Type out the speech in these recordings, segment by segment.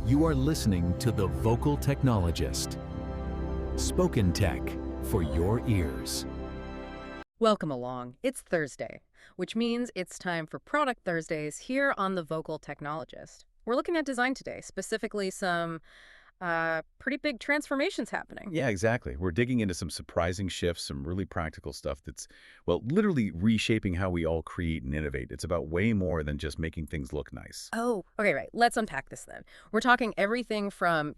You are listening to The Vocal Technologist. Spoken tech for your ears. Welcome along. It's Thursday, which means it's time for Product Thursdays here on The Vocal Technologist. We're looking at design today, specifically some pretty big transformations happening. Yeah, exactly. We're digging into some surprising shifts, some really practical stuff that's, well, literally reshaping how we all create and innovate. It's about way more than just making things look nice. Oh, okay, right. Let's unpack this then. We're talking everything from,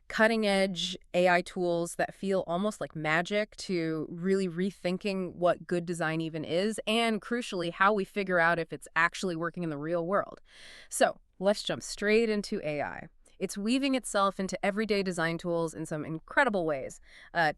cutting edge AI tools that feel almost like magic to really rethinking what good design even is, and crucially, how we figure out if it's actually working in the real world. So let's jump straight into AI. It's weaving itself into everyday design tools in some incredible ways.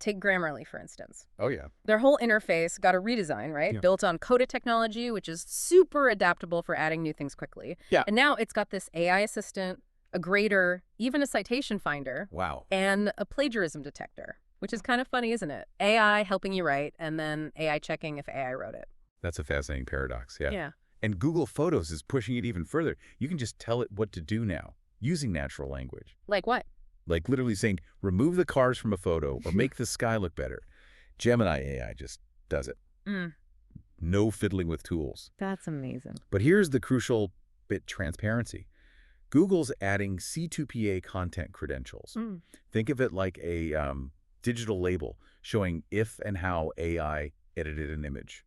Take Grammarly, for instance. Oh, yeah. Their whole interface got a redesign, right? Yeah. Built on Coda technology, which is super adaptable for adding new things quickly. Yeah. And now it's got this AI assistant, a grader, even a citation finder. Wow. And a plagiarism detector, which is kind of funny, isn't it? AI helping you write, and then AI checking if AI wrote it. That's a fascinating paradox, yeah. Yeah. And Google Photos is pushing it even further. You can just tell it what to do now, using natural language. Like what? Like literally saying, remove the cars from a photo or make the sky look better. Gemini AI just does it. No fiddling with tools. That's amazing. But here's the crucial bit: transparency. Google's adding C2PA Content Credentials. Think of it like a digital label showing if and how AI edited an image,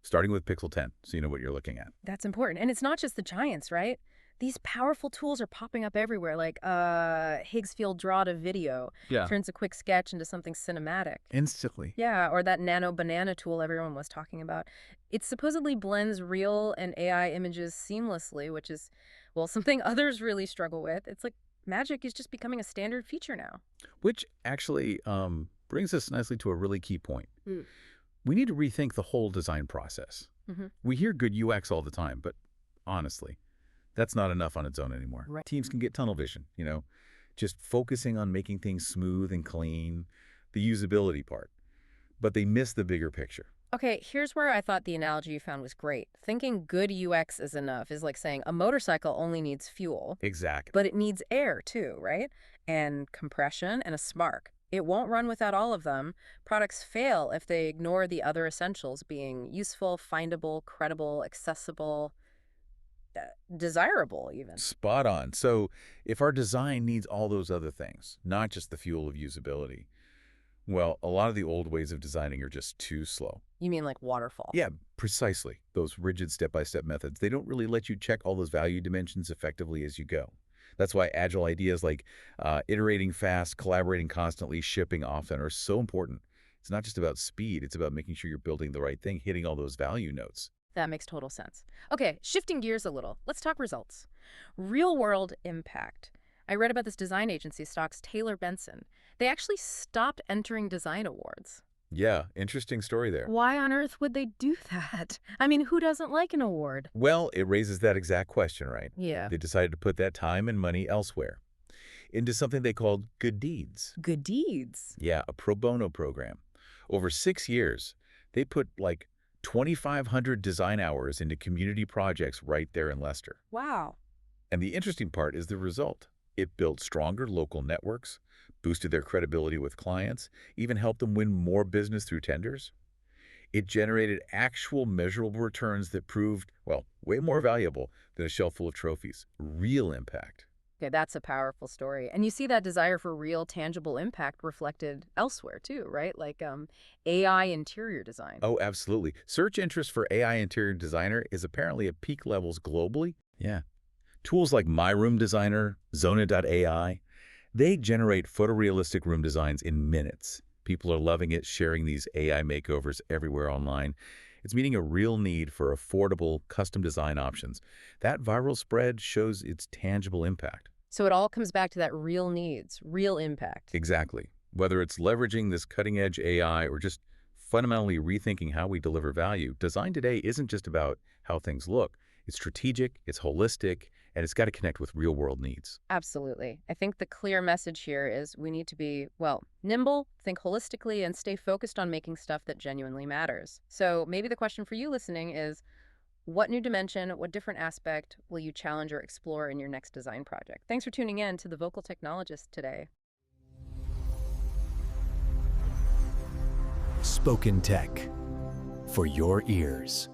starting with Pixel 10, so you know what you're looking at. That's important. And it's not just the giants, right? These powerful tools are popping up everywhere, like Higgsfield Draw to Video. Yeah. Turns a quick sketch into something cinematic. Instantly. Yeah, or that Nano Banana tool everyone was talking about. It supposedly blends real and AI images seamlessly, which is, well, something others really struggle with. It's like magic is just becoming a standard feature now. Which actually brings us nicely to a really key point. We need to rethink the whole design process. We hear good UX all the time, but honestly, that's not enough on its own anymore. Right. Teams can get tunnel vision, just focusing on making things smooth and clean, the usability part. But they miss the bigger picture. Okay, here's where I thought the analogy you found was great. Thinking good UX is enough is like saying a motorcycle only needs fuel. Exactly. But it needs air too, right? And compression and a spark. It won't run without all of them. Products fail if they ignore the other essentials, being useful, findable, credible, accessible, desirable even. Spot on. So if our design needs all those other things, not just the fuel of usability, well, a lot of the old ways of designing are just too slow. You mean like waterfall? Yeah, precisely. Those rigid step-by-step methods, they don't really let you check all those value dimensions effectively as you go. That's why agile ideas like iterating fast, collaborating constantly, shipping often are so important. It's not just about speed, it's about making sure you're building the right thing, hitting all those value notes. That makes total sense. Okay, shifting gears a little, let's talk results. Real-world impact. I read about this design agency stocks Taylor Benson. They actually stopped entering design awards. Yeah, interesting story there. Why on earth would they do that? I mean, who doesn't like an award? Well, it raises that exact question, right? Yeah. They decided to put that time and money elsewhere, into something they called Good Deeds. Good deeds. Yeah, a pro bono program. Over 6 years, they put like 2,500 design hours into community projects right there in Leicester. Wow. And the interesting part is the result. It built stronger local networks, boosted their credibility with clients, even helped them win more business through tenders. It generated actual measurable returns that proved, well, way more valuable than a shelf full of trophies. Real impact. Okay, that's a powerful story. And you see that desire for real, tangible impact reflected elsewhere, too, right? Like AI interior design. Oh, absolutely. Search interest for AI interior designer is apparently at peak levels globally. Yeah. Tools like My Room Designer, Zona.ai, they generate photorealistic room designs in minutes. People are loving it, sharing these AI makeovers everywhere online. It's meeting a real need for affordable, custom design options. That viral spread shows its tangible impact. So it all comes back to that real needs, real impact. Exactly. Whether it's leveraging this cutting-edge AI or just fundamentally rethinking how we deliver value, design today isn't just about how things look. It's strategic, it's holistic, and it's got to connect with real-world needs. Absolutely. I think the clear message here is we need to be, well, nimble, think holistically, and stay focused on making stuff that genuinely matters. So maybe the question for you listening is, What new dimension, what different aspect will you challenge or explore in your next design project? Thanks for tuning in to The Vocal Technologist today. Spoken Tech for your ears.